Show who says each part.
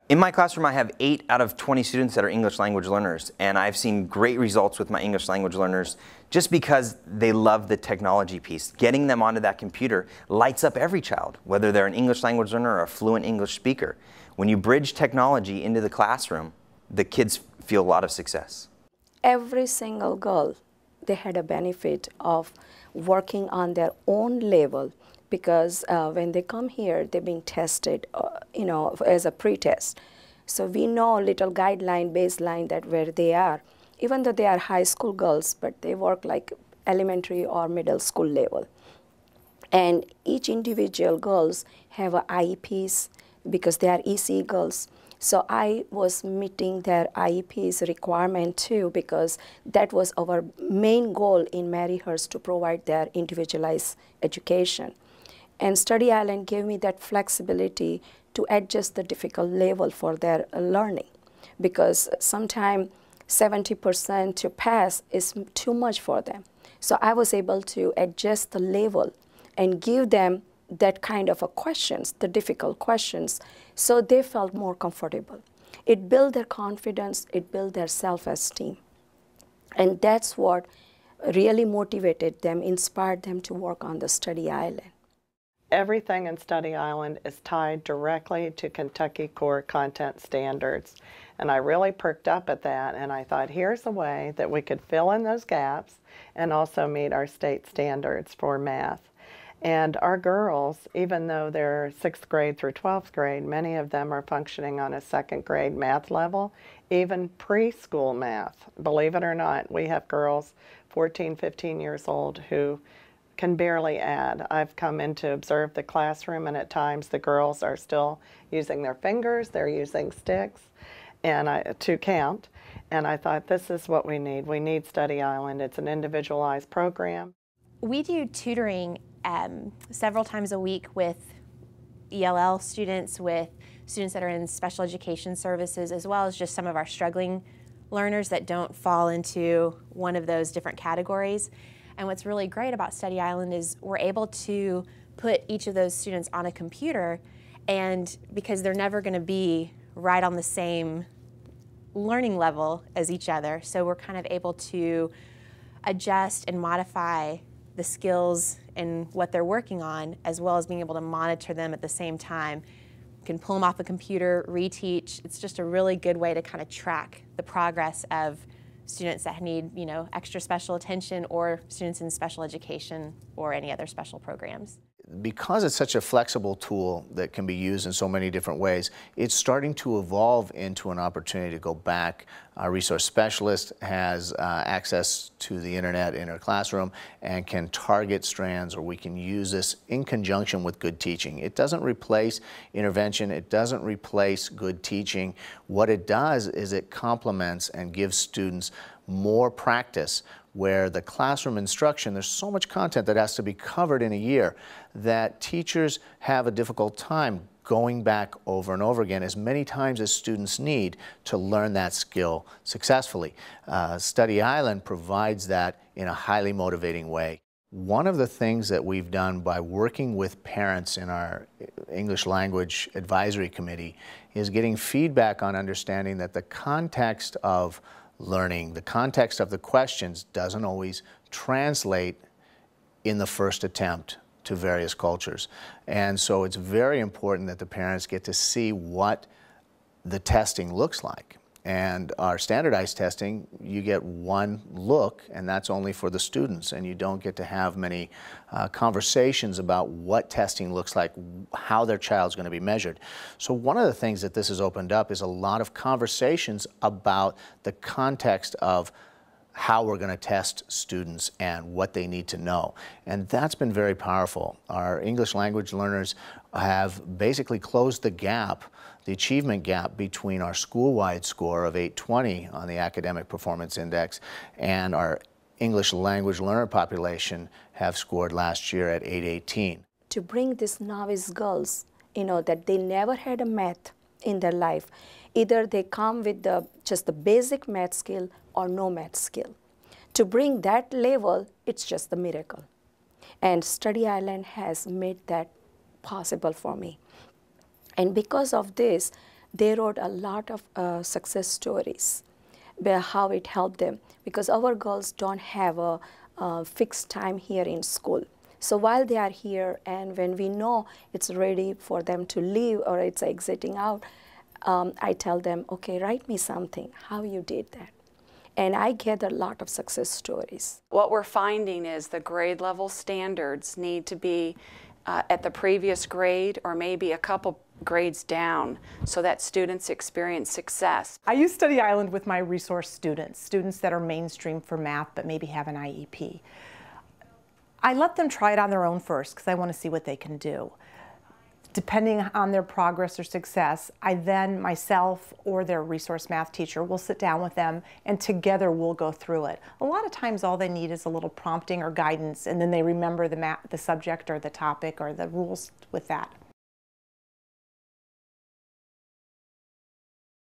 Speaker 1: In my classroom, I have 8 out of 20 students that are English language learners, and I've seen great results with my English language learners just because they love the technology piece. Getting them onto that computer lights up every child, whether they're an English language learner or a fluent English speaker. When you bridge technology into the classroom, the kids feel a lot of success.
Speaker 2: Every single girl, they had a benefit of working on their own level, because when they come here, they're being tested, as a pre-test. So we know little guideline, baseline that where they are, even though they are high school girls, but they work like elementary or middle school level. And each individual girls have a IEPs because they are EC girls. So I was meeting their IEPs requirement too, because that was our main goal in Maryhurst, to provide their individualized education. And Study Island gave me that flexibility to adjust the difficult level for their learning, because sometimes 70% to pass is too much for them. So I was able to adjust the level and give them that kind of a questions, the difficult questions, so they felt more comfortable. It built their confidence, it built their self-esteem. And that's what really motivated them, inspired them to work on the Study Island.
Speaker 3: Everything in Study Island is tied directly to Kentucky Core Content Standards. And I really perked up at that, and I thought, here's a way that we could fill in those gaps and also meet our state standards for math. And our girls, even though they're 6th grade through 12th grade, many of them are functioning on a 2nd grade math level, even preschool math. Believe it or not, we have girls 14, 15 years old who can barely add. I've come in to observe the classroom, and at times the girls are still using their fingers, they're using sticks to count. And I thought, this is what we need. We need Study Island. It's an individualized program.
Speaker 4: We do tutoring several times a week with ELL students, with students that are in special education services, as well as just some of our struggling learners that don't fall into one of those different categories. And what's really great about Study Island is we're able to put each of those students on a computer, and because they're never going to be right on the same learning level as each other, so we're kind of able to adjust and modify the skills and what they're working on, as well as being able to monitor them at the same time. You can pull them off a computer, reteach. It's just a really good way to kind of track the progress of students that need, extra special attention, or students in special education or any other special programs.
Speaker 5: Because it's such a flexible tool that can be used in so many different ways, it's starting to evolve into an opportunity to go back. Our resource specialist has access to the internet in her classroom and can target strands, or we can use this in conjunction with good teaching. It doesn't replace intervention. It doesn't replace good teaching. What it does is it complements and gives students more practice, where the classroom instruction, there's so much content that has to be covered in a year that teachers have a difficult time going back over and over again as many times as students need to learn that skill successfully. Study Island provides that in a highly motivating way. One of the things that we've done by working with parents in our English Language Advisory Committee is getting feedback on understanding that the context of learning, the context of the questions doesn't always translate in the first attempt to various cultures. And so it's very important that the parents get to see what the testing looks like. And our standardized testing, you get one look, and that's only for the students, and you don't get to have many conversations about what testing looks like, how their child's going to be measured. So one of the things that this has opened up is a lot of conversations about the context of how we're going to test students and what they need to know. And that's been very powerful. Our English language learners have basically closed the gap, the achievement gap, between our school-wide score of 820 on the Academic Performance Index and our English language learner population have scored last year at 818.
Speaker 2: To bring these novice girls, that they never had a math in their life. Either they come with just the basic math skill or no math skill. To bring that level, it's just a miracle. And Study Island has made that possible for me. And because of this, they wrote a lot of success stories about how it helped them, because our girls don't have a fixed time here in school. So while they are here, and when we know it's ready for them to leave or it's exiting out, I tell them, okay, write me something, how you did that. And I get a lot of success stories.
Speaker 6: What we're finding is the grade level standards need to be at the previous grade or maybe a couple grades down so that students experience success.
Speaker 7: I use Study Island with my resource students, students that are mainstream for math but maybe have an IEP. I let them try it on their own first because I want to see what they can do. Depending on their progress or success, I then, myself or their resource math teacher, will sit down with them and together we'll go through it. A lot of times all they need is a little prompting or guidance, and then they remember the subject or the topic or the rules with that.